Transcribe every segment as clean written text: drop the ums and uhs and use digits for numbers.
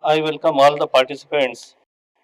I welcome all the participants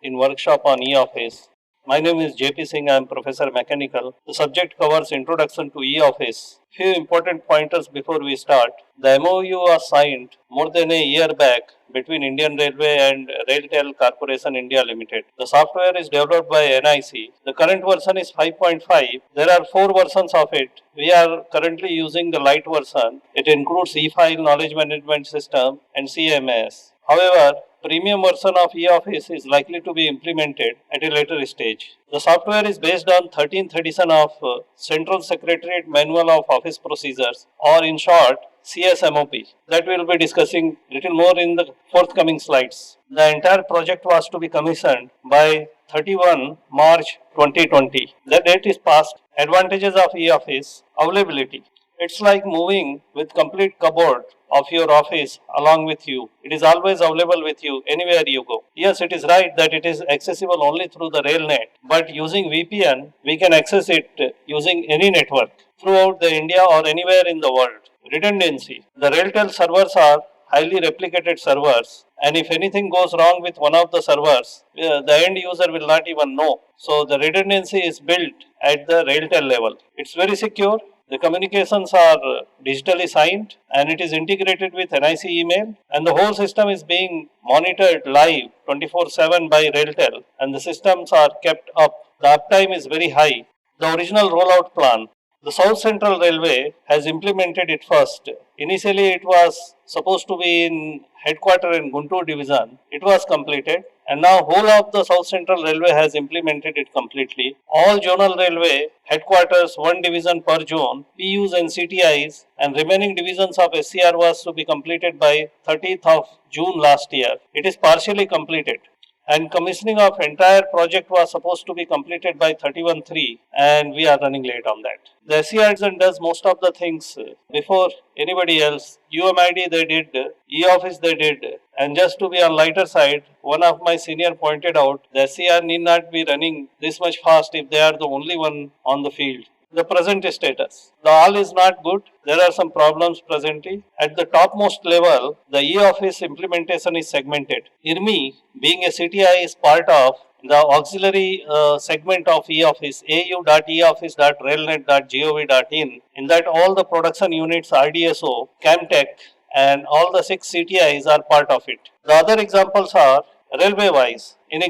in workshop on e-office. My name is JP Singh. I am Professor Mechanical. The subject covers introduction to e-office. Few important pointers before we start. The MOU was signed more than a year back between Indian Railway and Railtel Corporation India Limited. The software is developed by NIC. The current version is 5.5. There are 4 versions of it. We are currently using the light version. It includes e-file, knowledge management system and CMS. However, premium version of e-office is likely to be implemented at a later stage. The software is based on 13th edition of Central Secretariat Manual of Office Procedures, or in short CSMOP, that we will be discussing little more in the forthcoming slides. The entire project was to be commissioned by 31 March 2020. The date is past. Advantages of e-office: availability. It's like moving with complete cupboard of your office along with you. It is always available with you anywhere you go. Yes, it is right that it is accessible only through the RailNet, but using VPN, we can access it using any network throughout the India or anywhere in the world. Redundancy. The RailTel servers are highly replicated servers, and if anything goes wrong with one of the servers, the end user will not even know. So the redundancy is built at the RailTel level. It's very secure. The communications are digitally signed and it is integrated with NIC email, and the whole system is being monitored live 24/7 by RailTel, and the systems are kept up. The uptime is very high. The original rollout plan. The South Central Railway has implemented it first. Initially, it was supposed to be in headquarters in Guntur division. It was completed, and now whole of the South Central Railway has implemented it completely. All zonal railway headquarters, one division per zone, PUs and CTIs, and remaining divisions of SCR was to be completed by 30th of June last year. It is partially completed, and commissioning of entire project was supposed to be completed by 31/3, and we are running late on that. The SCR does most of the things before anybody else. UMID they did, e-office they did, and just to be on lighter side, one of my senior pointed out the SCR need not be running this much fast if they are the only one on the field. The present status. The all is not good. There are some problems presently. At the topmost level, the e-office implementation is segmented. IRMI, being a CTI, is part of the auxiliary segment of e-office, au.eoffice.railnet.gov.in. In that, all the production units, RDSO, CAMTech, and all the 6 CTIs are part of it. The other examples are railway wise. In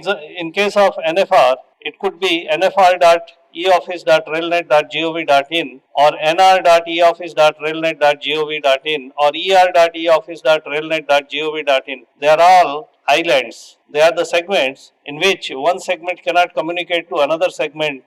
case of NFR, it could be nfr.eoffice.railnet.gov.in or nr.eoffice.railnet.gov.in or er.eoffice.railnet.gov.in. They are all islands. They are the segments in which one segment cannot communicate to another segment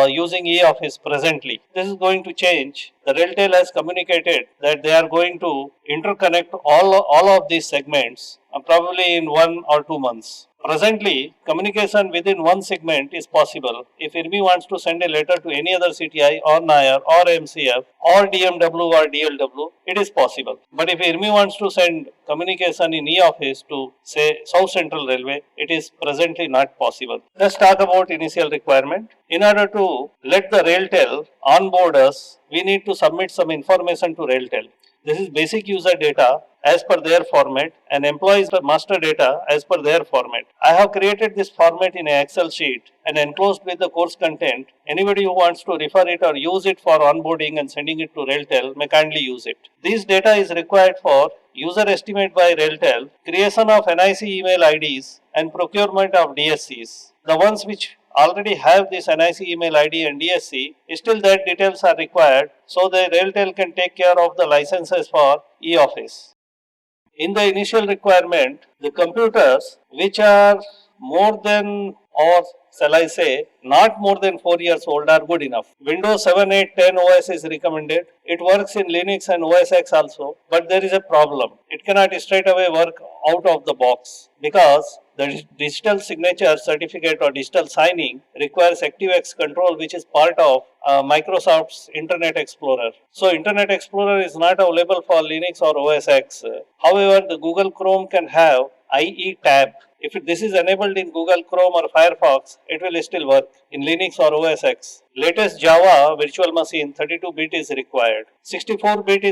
using e-office presently. This is going to change. The RailTel has communicated that they are going to interconnect all of these segments probably in 1 or 2 months. Presently, communication within one segment is possible. If IRMI wants to send a letter to any other CTI or NIR or MCF or DMW or DLW, it is possible. But if IRMI wants to send communication in e-office to say South Central Railway, it is presently not possible. Let's talk about initial requirement. In order to let the RailTel onboard us, we need to submit some information to RailTel. This is basic user data as per their format and employees master data as per their format. I have created this format in an Excel sheet and enclosed with the course content. Anybody who wants to refer it or use it for onboarding and sending it to RailTel may kindly use it. This data is required for user estimate by RailTel, creation of NIC email IDs and procurement of DSCs. The ones which already have this NIC email ID and DSC, still that details are required so the RailTel can take care of the licenses for e-office. In the initial requirement, the computers which are more than, or shall I say, not more than 4 years old are good enough. Windows 7, 8, 10 OS is recommended. It works in Linux and OS X also, but there is a problem. It cannot straight away work out of the box because the digital signature certificate or digital signing requires ActiveX control, which is part of Microsoft's Internet Explorer. So Internet Explorer is not available for Linux or OS X. However, the Google Chrome can have IE tab. If this is enabled in Google Chrome or Firefox, it will still work in Linux or OS X. Latest Java virtual machine 32-bit is required. 64-bit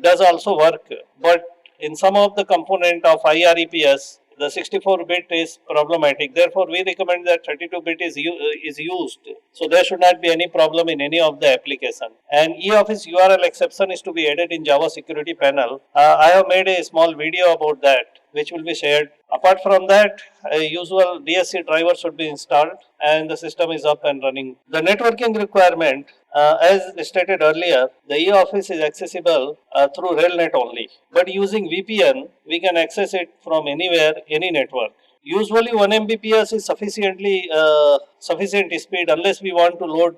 does also work, but in some of the component of IREPS, the 64-bit is problematic. Therefore, we recommend that 32-bit is used. So there should not be any problem in any of the application. And eOffice URL exception is to be added in Java Security Panel. I have made a small video about that, which will be shared. Apart from that, a usual DSC driver should be installed and the system is up and running. The networking requirement, as stated earlier, the eOffice is accessible through RailNet only. But using VPN, we can access it from anywhere, any network. Usually 1 Mbps is sufficient speed unless we want to load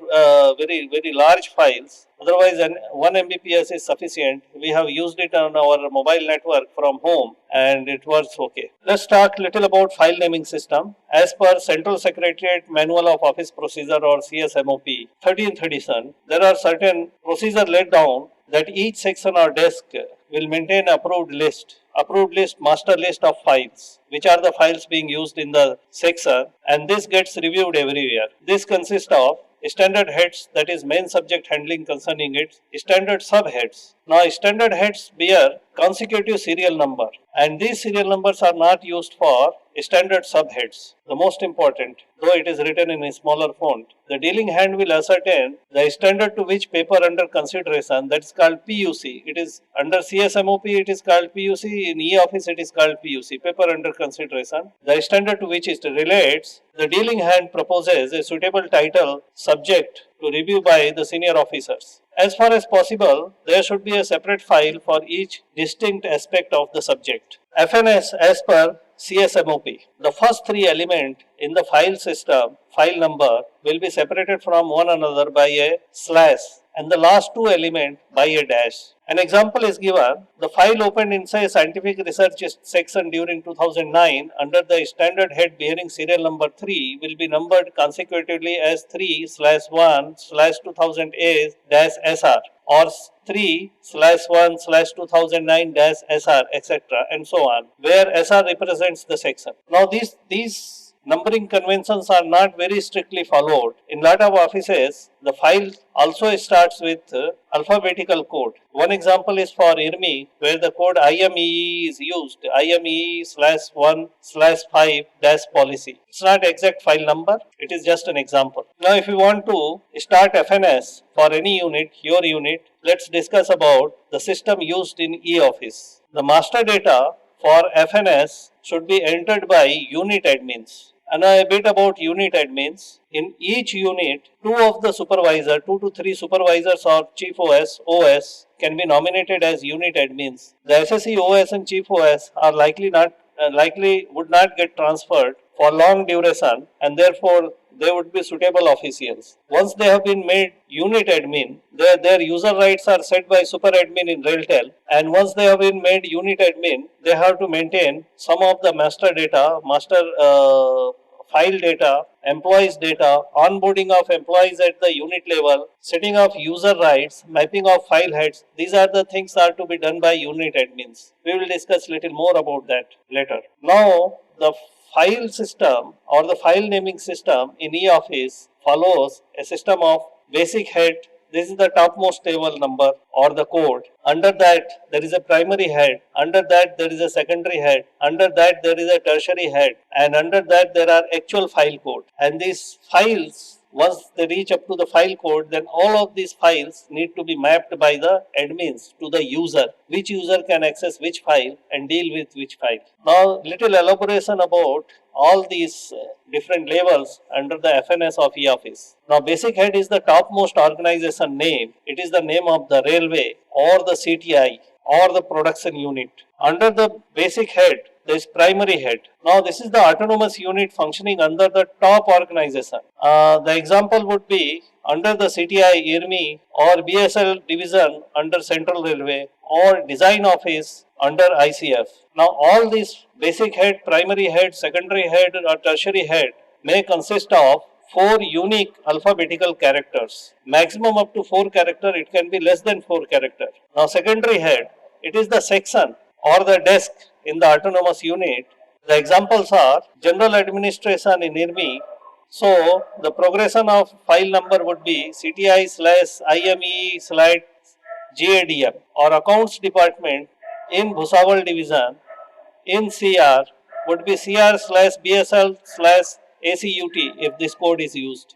very large files. Otherwise 1 Mbps is sufficient. We have used it on our mobile network from home and it works okay. Let's talk little about file naming system. As per Central Secretariat Manual of Office Procedure or CSMOP 13th edition, there are certain procedures laid down that each section or desk will maintain approved list master list of files, which are the files being used in the section, and this gets reviewed every year. This consists of standard heads, that is main subject handling concerning it, standard subheads. Now standard heads bear consecutive serial number and these serial numbers are not used for standard subheads. The most important, though it is written in a smaller font, the dealing hand will ascertain the standard to which paper under consideration, that is called PUC. It is under CSMOP, it is called PUC. In eOffice, it is called PUC, paper under consideration. The standard to which it relates, the dealing hand proposes a suitable title subject to review by the senior officers. As far as possible, there should be a separate file for each distinct aspect of the subject. FNS as per CSMOP. The first three elements in the file system, file number, will be separated from one another by a slash and the last two elements by a dash. An example is given. The file opened inside scientific research section during 2009 under the standard head bearing serial number 3 will be numbered consecutively as 3/1/2008-SR or 3/1/2009-SR, etc. and so on, where SR represents the section. Now these numbering conventions are not very strictly followed. In lot of offices, the file also starts with alphabetical code. One example is for IRMI, where the code IMEE is used, IMEE/1/5-policy. It's not exact file number, it is just an example. Now if you want to start FNS for any unit, your unit, let's discuss about the system used in eOffice. The master data for FNS should be entered by unit admins. And a bit about unit admins. In each unit, two to three supervisors or chief OS can be nominated as unit admins. The SSE OS and chief OS are likely would not get transferred for long duration and therefore they would be suitable officials. Once they have been made unit admin, their user rights are set by super admin in RailTel, and once they have been made unit admin, they have to maintain some of the master data, file data, employees data, onboarding of employees at the unit level, setting of user rights, mapping of file heads. These are the things that are to be done by unit admins. We will discuss little more about that later. Now the file system or the file naming system in eOffice follows a system of basic head. This is the topmost table number or the code. Under that there is a primary head. Under that there is a secondary head. Under that there is a tertiary head. And under that there are actual file code. And these files, once they reach up to the file code, then all of these files need to be mapped by the admins to the user. Which user can access which file and deal with which file. Now little elaboration about all these different levels under the FNS of eOffice. Now basic head is the topmost organization name. It is the name of the railway or the CTI or the production unit. Under the basic head, there is primary head. Now this is the autonomous unit functioning under the top organization. The example would be under the CTI, IRMI or BSL division under Central Railway or design office under ICF. Now all these basic head, primary head, secondary head or tertiary head may consist of 4 unique alphabetical characters. Maximum up to 4 characters, it can be less than 4 characters. Now secondary head, it is the section or the desk in the autonomous unit. The examples are general administration in IRMI. So the progression of file number would be CTI/IME/GADM or accounts department in Bhusawal division in CR would be CR/BSL/ACUT if this code is used,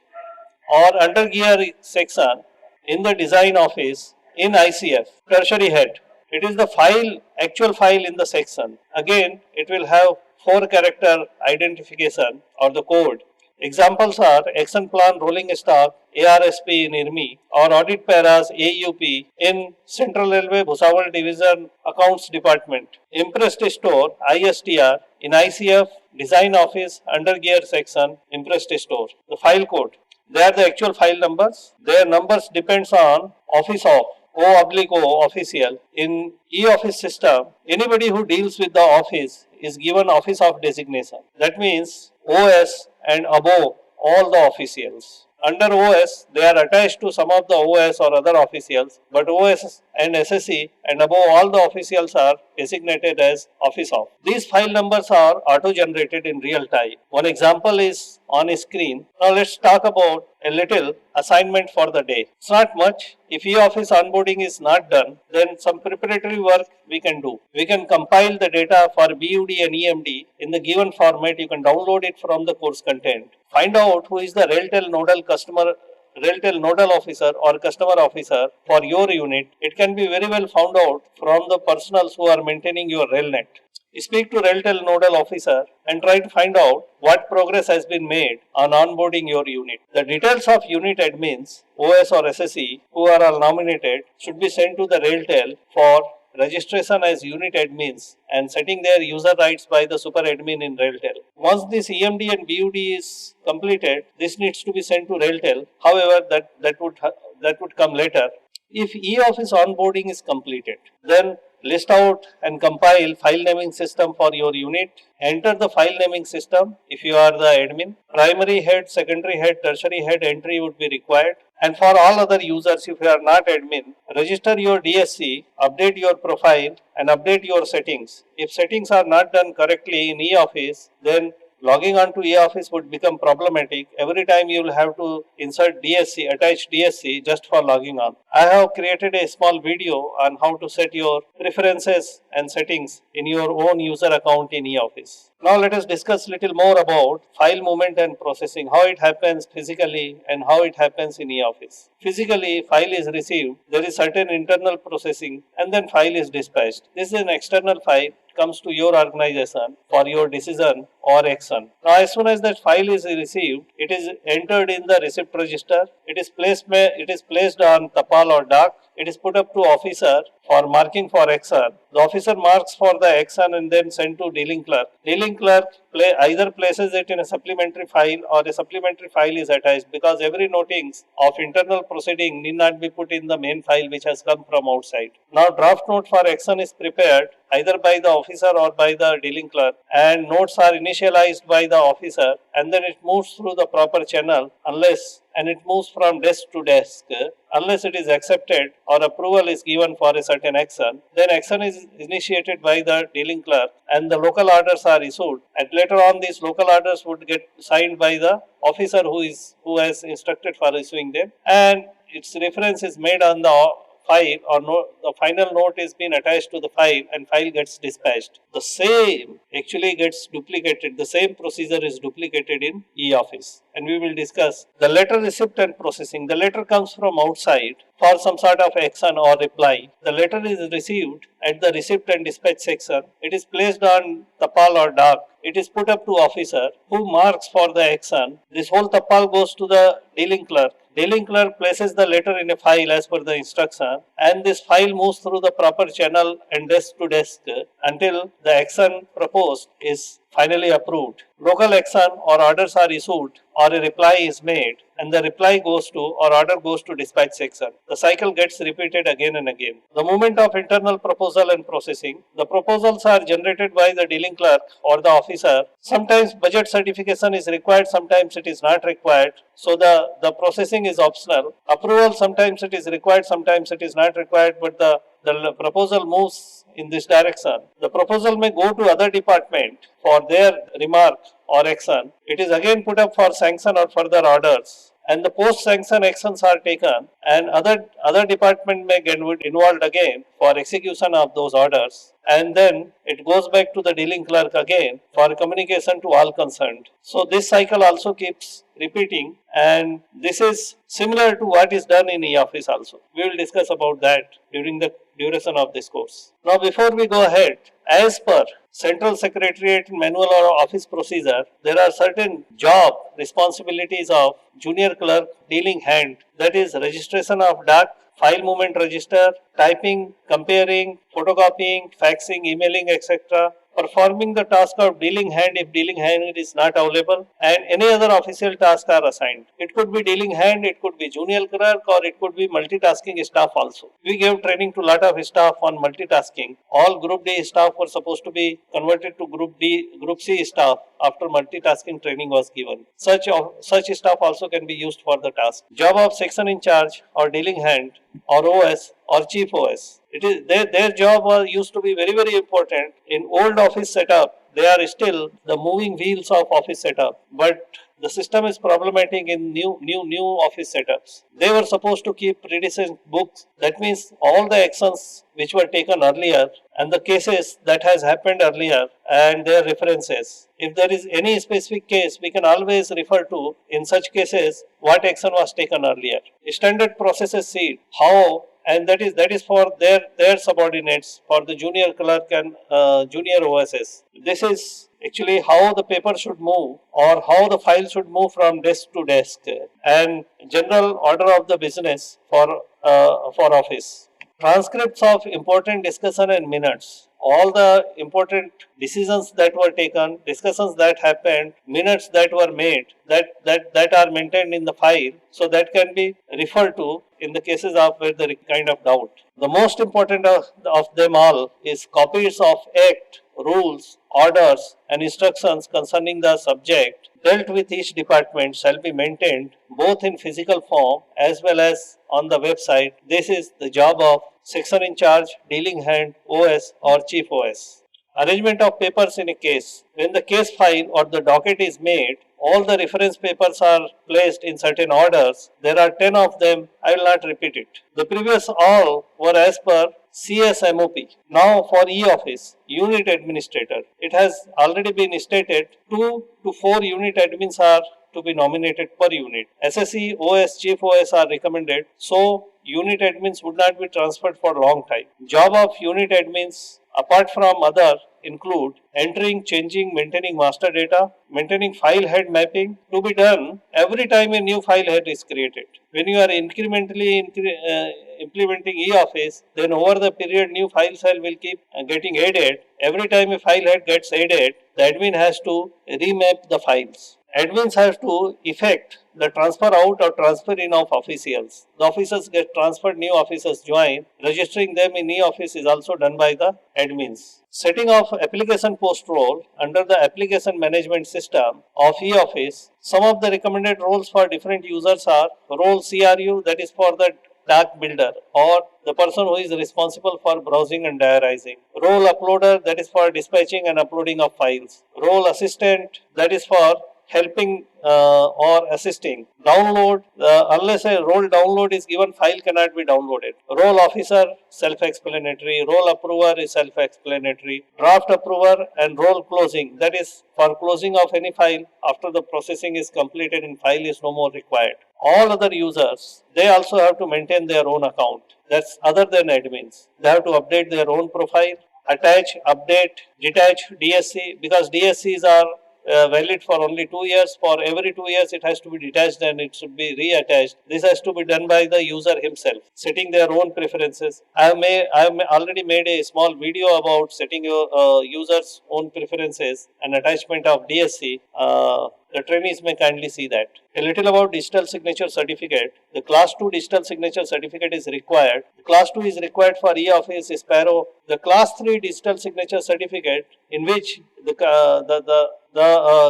or under gear section in the design office in ICF, tertiary head. It is the file, actual file in the section. Again, it will have 4-character identification or the code. Examples are action plan rolling stock, ARSP in IRMI, or audit paras AUP in Central Railway Bhusawal Division Accounts Department. Impressed store ISTR in ICF Design Office under gear section Impressed store. The file code. They are the actual file numbers. Their numbers depends on office of O/O official. In e-office system, anybody who deals with the office is given office of designation. That means OS and above all the officials. Under OS, they are attached to some of the OS or other officials, but OS and SSE and above all the officials are designated as office of. These file numbers are auto-generated in real time. One example is on screen. Now let's talk about a little assignment for the day. It's not much. If e-office onboarding is not done, then some preparatory work we can do. We can compile the data for BUD and EMD in the given format. You can download it from the course content. Find out who is the RailTel nodal officer or customer officer for your unit. It can be very well found out from the personals who are maintaining your RailNet. Speak to RailTel nodal officer and try to find out what progress has been made on onboarding your unit. The details of unit admins, OS or SSE, who are all nominated, should be sent to the RailTel for registration as unit admins and setting their user rights by the super admin in RailTel. Once this EMD and BUD is completed, this needs to be sent to RailTel. However, that would come later. If e-office onboarding is completed, then list out and compile file naming system for your unit. Enter the file naming system if you are the admin. Primary head, secondary head, tertiary head entry would be required. And for all other users, if you are not admin, register your DSC, update your profile and update your settings. If settings are not done correctly in e-office, then logging on to e-office would become problematic. Every time you will have to insert DSC, attach DSC just for logging on. I have created a small video on how to set your preferences and settings in your own user account in e-office. Now let us discuss little more about file movement and processing, how it happens physically and how it happens in e-office. Physically, file is received, there is certain internal processing and then file is dispatched. This is an external file, comes to your organization for your decision or action. Now as soon as that file is received, it is entered in the receipt register, it is placed on Tapal or DAC, it is put up to officer for marking for action. The officer marks for the action and then sent to dealing clerk. Dealing clerk either places it in a supplementary file or a supplementary file is attached, because every notings of internal proceeding need not be put in the main file which has come from outside. Now draft note for action is prepared either by the officer or by the dealing clerk, and notes are initialized by the officer and then it moves through the proper channel and it moves from desk to desk unless it is accepted or approval is given for a certain action. Then action is initiated by the dealing clerk and the local orders are issued, and later on these local orders would get signed by the officer who has instructed for issuing them, and its reference is made on the file or the final note is been attached to the file and file gets dispatched. The same actually gets duplicated. The same procedure is duplicated in e-office, and we will discuss the letter receipt and processing. The letter comes from outside for some sort of action or reply. The letter is received at the receipt and dispatch section. It is placed on Tapal or DAC. It is put up to officer who marks for the action. This whole Tapal goes to the dealing clerk. Dealing clerk places the letter in a file as per the instruction, and this file moves through the proper channel and desk to desk until the action proposed is finally approved. Local action or orders are issued or a reply is made, and the reply goes to or order goes to dispatch section. The cycle gets repeated again and again. The movement of internal proposal and processing. The proposals are generated by the dealing clerk or the officer. Sometimes budget certification is required, sometimes it is not required. So the processing is optional. Approval, sometimes it is required, sometimes it is not required, but the proposal moves in this direction. The proposal may go to other department for their remark or action. It is again put up for sanction or further orders, and the post-sanction actions are taken, and other department may get involved again for execution of those orders, and then it goes back to the dealing clerk again for communication to all concerned. So this cycle also keeps repeating, and this is similar to what is done in e-office also. We will discuss about that during the duration of this course. Now before we go ahead, as per Central Secretariat Manual or Office Procedure, there are certain job responsibilities of junior clerk dealing hand, that is registration of DAC, file movement register, typing, comparing, photocopying, faxing, emailing, etc. Performing the task of dealing hand if dealing hand is not available, and any other official tasks are assigned. It could be dealing hand, it could be junior clerk, or it could be multitasking staff also. We gave training to lot of staff on multitasking. All Group D staff were supposed to be converted to Group C staff after multitasking training was given. Such staff also can be used for the task. Job of section in charge or dealing hand or OS or chief OS. It is their job was used to be very important in old office setup. They are still the moving wheels of office setup, but the system is problematic in new office setups. They were supposed to keep predecessor books. That means all the actions which were taken earlier and the cases that has happened earlier and their references. If there is any specific case, we can always refer to in such cases what action was taken earlier. Standard processes sheet, how, and that is for their subordinates, for the junior clerk and junior OSS. This is actually how the paper should move or how the file should move from desk to desk, and general order of the business for office. Transcripts of important discussion and minutes. All the important decisions that were taken, discussions that happened, minutes that were made, that are maintained in the file, so that can be referred to in the cases of where there is kind of doubt. The most important of them all is copies of act, rules, orders and instructions concerning the subject dealt with each department shall be maintained both in physical form as well as on the website. This is the job of section in charge, dealing hand, OS or chief OS. Arrangement of papers in a case. When the case file or the docket is made, all the reference papers are placed in certain orders. There are 10 of them. I will not repeat it. The previous all were as per CSMOP. Now for e-office, unit administrator. It has already been stated 2 to 4 unit admins are to be nominated per unit. SSE, OS, chief OS are recommended. So unit admins would not be transferred for long time. Job of unit admins apart from other include entering, changing, maintaining master data, maintaining file head mapping to be done every time a new file head is created. When you are incrementally implementing e-office, then over the period new file cell will keep getting added. Every time a file head gets added, the admin has to remap the files. Admins have to effect the transfer out or transfer in of officials. The officers get transferred, new officers join. Registering them in e-office is also done by the admins. Setting of application post role under the application management system of e-office. Some of the recommended roles for different users are role CRU, that is for the dark builder or the person who is responsible for browsing and diarizing. Role uploader, that is for dispatching and uploading of files. Role assistant, that is for helping or assisting. Download, unless a role download is given, file cannot be downloaded. Role officer, self-explanatory. Role approver is self-explanatory. Draft approver and role closing, that is for closing of any file after the processing is completed and file is no more required. All other users, they also have to maintain their own account. That's other than admins. They have to update their own profile, attach, update, detach DSC, because DSCs are valid for only 2 years. For every 2 years it has to be detached and it should be reattached. This has to be done by the user himself, setting their own preferences. I have already made a small video about setting your user's own preferences and attachment of DSC. The trainees may kindly see that. A little about digital signature certificate. The class 2 digital signature certificate is required. The class 2 is required for e-office, Sparrow. The class 3 digital signature certificate, in which the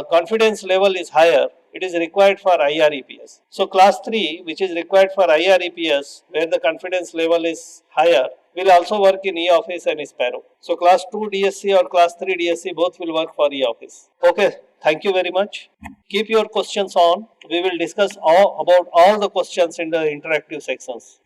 confidence level is higher, it is required for IREPS. So class 3, which is required for IREPS, where the confidence level is higher, will also work in e-office and Sparrow. So class 2 DSC or class 3 DSC both will work for e-office. Okay, Thank you very much. Keep your questions on. We will discuss about all the questions in the interactive sections.